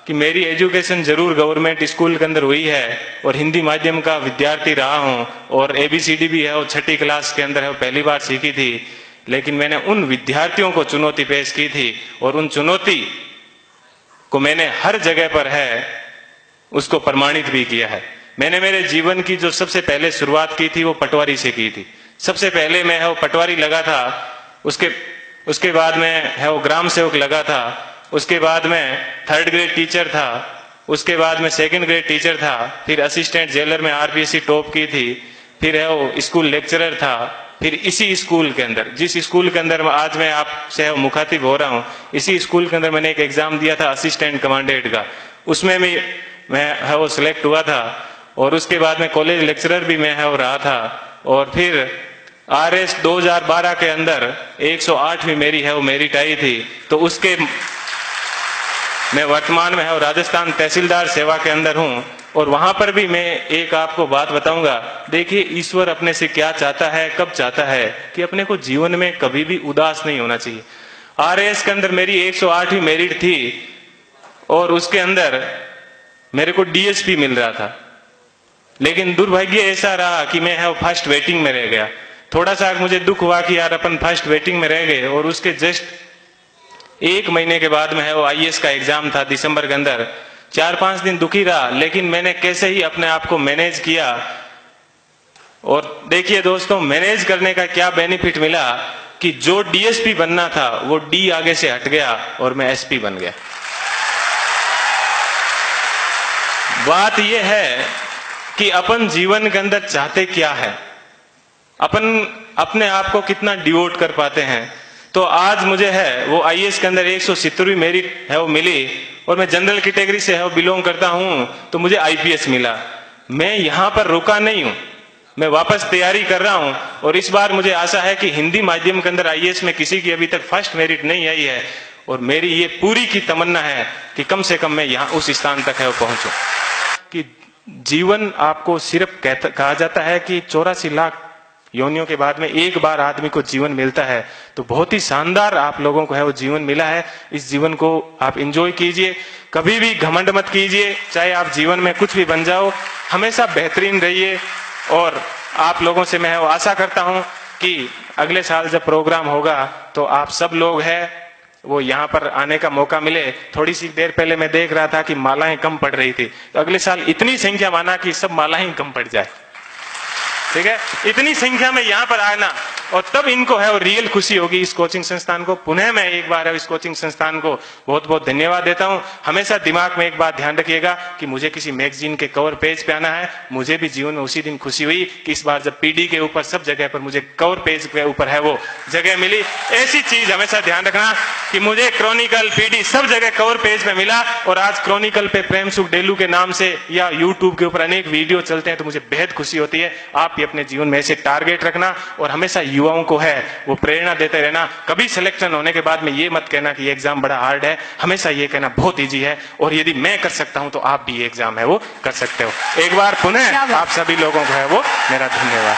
कि मेरी एजुकेशन जरूर गवर्नमेंट स्कूल के अंदर हुई है और हिंदी माध्यम का विद्यार्थी रहा हूं और ABCD भी है वो 6ठी क्लास के अंदर है वो पहली बार सीखी थी, लेकिन मैंने उन विद्यार्थियों को चुनौती पेश की थी और उन चुनौती को मैंने हर जगह पर है उसको प्रमाणित भी किया है। मैंने मेरे जीवन की जो सबसे पहले शुरुआत की थी वो पटवारी से की थी। सबसे पहले मैं है वो पटवारी लगा था, उसके बाद में है वो ग्राम सेवक लगा था, उसके बाद में 3rd ग्रेड टीचर था, उसके बाद में 2nd ग्रेड टीचर था, फिर असिस्टेंट जेलर में RPSC टॉप की थी, फिर है वो स्कूल लेक्चरर था, फिर इसी स्कूल के अंदर जिस स्कूल के अंदर आज मैं आपसे मुखातिब हो रहा हूँ, इसी स्कूल के अंदर मैंने एक एग्जाम दिया था असिस्टेंट कमांडेंट का, उसमें भी मैं है वो सिलेक्ट हुआ था और उसके बाद में कॉलेज लेक्चरर भी मैं है वो रहा था और फिर RS 2012 के अंदर 108वीं मेरी है वो मेरिट आई थी। तो उसके मैं वर्तमान में है राजस्थान तहसीलदार सेवा के अंदर हूं और वहां पर भी मैं एक आपको बात बताऊंगा। देखिए ईश्वर अपने से क्या चाहता है, कब चाहता है कि अपने को जीवन में कभी भी उदास नहीं होना चाहिए। RS के अंदर मेरी 108वीं मेरिट थी और उसके अंदर मेरे को DSP मिल रहा था, लेकिन दुर्भाग्य ऐसा रहा कि मैं है फर्स्ट वेटिंग में रह गया। थोड़ा सा मुझे दुख हुआ कि यार अपन फर्स्ट वेटिंग में रह गए और उसके जस्ट 1 महीने के बाद में है वो IAS का एग्जाम था दिसंबर के अंदर। 4-5 दिन दुखी रहा, लेकिन मैंने कैसे ही अपने आप को मैनेज किया और देखिए दोस्तों मैनेज करने का क्या बेनिफिट मिला कि जो DSP बनना था वो D आगे से हट गया और मैं SP बन गया। बात यह है कि अपन जीवन के अंदर चाहते क्या है, अपन अपने आप को कितना डिवोट कर पाते हैं। तो आज मुझे है वो IAS के अंदर 170वीं मेरिट है वो मिली और मैं जनरल कैटेगरी से है वो बिलोंग करता हूं, तो मुझे IPS मिला। मैं यहां पर रुका नहीं हूं, मैं वापस तैयारी कर रहा हूं और इस बार मुझे आशा है कि हिंदी माध्यम के अंदर IAS में किसी की अभी तक फर्स्ट मेरिट नहीं आई है और मेरी ये पूरी की तमन्ना है कि कम से कम मैं यहाँ उस स्थान तक है वो पहुंचूं। कि जीवन आपको सिर्फ कहा जाता है कि 84 लाख योनियों के बाद में एक बार आदमी को जीवन मिलता है, तो बहुत ही शानदार आप लोगों को है वो जीवन मिला है। इस जीवन को आप एंजॉय कीजिए, कभी भी घमंड मत कीजिए, चाहे आप जीवन में कुछ भी बन जाओ, हमेशा बेहतरीन रहिए। और आप लोगों से मैं वो आशा करता हूं कि अगले साल जब प्रोग्राम होगा तो आप सब लोग हैं वो यहाँ पर आने का मौका मिले। थोड़ी सी देर पहले मैं देख रहा था कि मालाएं कम पड़ रही थी, तो अगले साल इतनी संख्या माना कि सब मालाएं कम पड़ जाए, ठीक है, इतनी संख्या में यहाँ पर आना और तब इनको है वो रियल खुशी होगी। इस कोचिंग संस्थान को पुनः मैं एक बार है इस कोचिंग संस्थान को बहुत बहुत धन्यवाद देता हूँ। हमेशा दिमाग में एक बात ध्यान रखिएगा कि मुझे किसी मैगजीन के कवर पेज पे आना है। मुझे भी जीवन में उसी दिन खुशी हुई कि इस बार जब PD के ऊपर सब जगह पर मुझे कवर पेज के ऊपर है वो जगह मिली। ऐसी चीज हमेशा ध्यान रखना कि मुझे क्रॉनिकल PD सब जगह कवर पेज पे मिला और आज क्रॉनिकल पे प्रेम सुख डेलू के नाम से या यूट्यूब के ऊपर अनेक वीडियो चलते हैं, तो मुझे बेहद खुशी होती है। आप भी अपने जीवन में ऐसे टारगेट रखना और हमेशा युवाओं को है वो प्रेरणा देते रहना। कभी सिलेक्शन होने के बाद में ये मत कहना कि ये एग्जाम बड़ा हार्ड है, हमेशा ये कहना बहुत इजी है और यदि मैं कर सकता हूं तो आप भी ये एग्जाम है वो कर सकते हो। एक बार पुनः आप सभी लोगों को है वो मेरा धन्यवाद।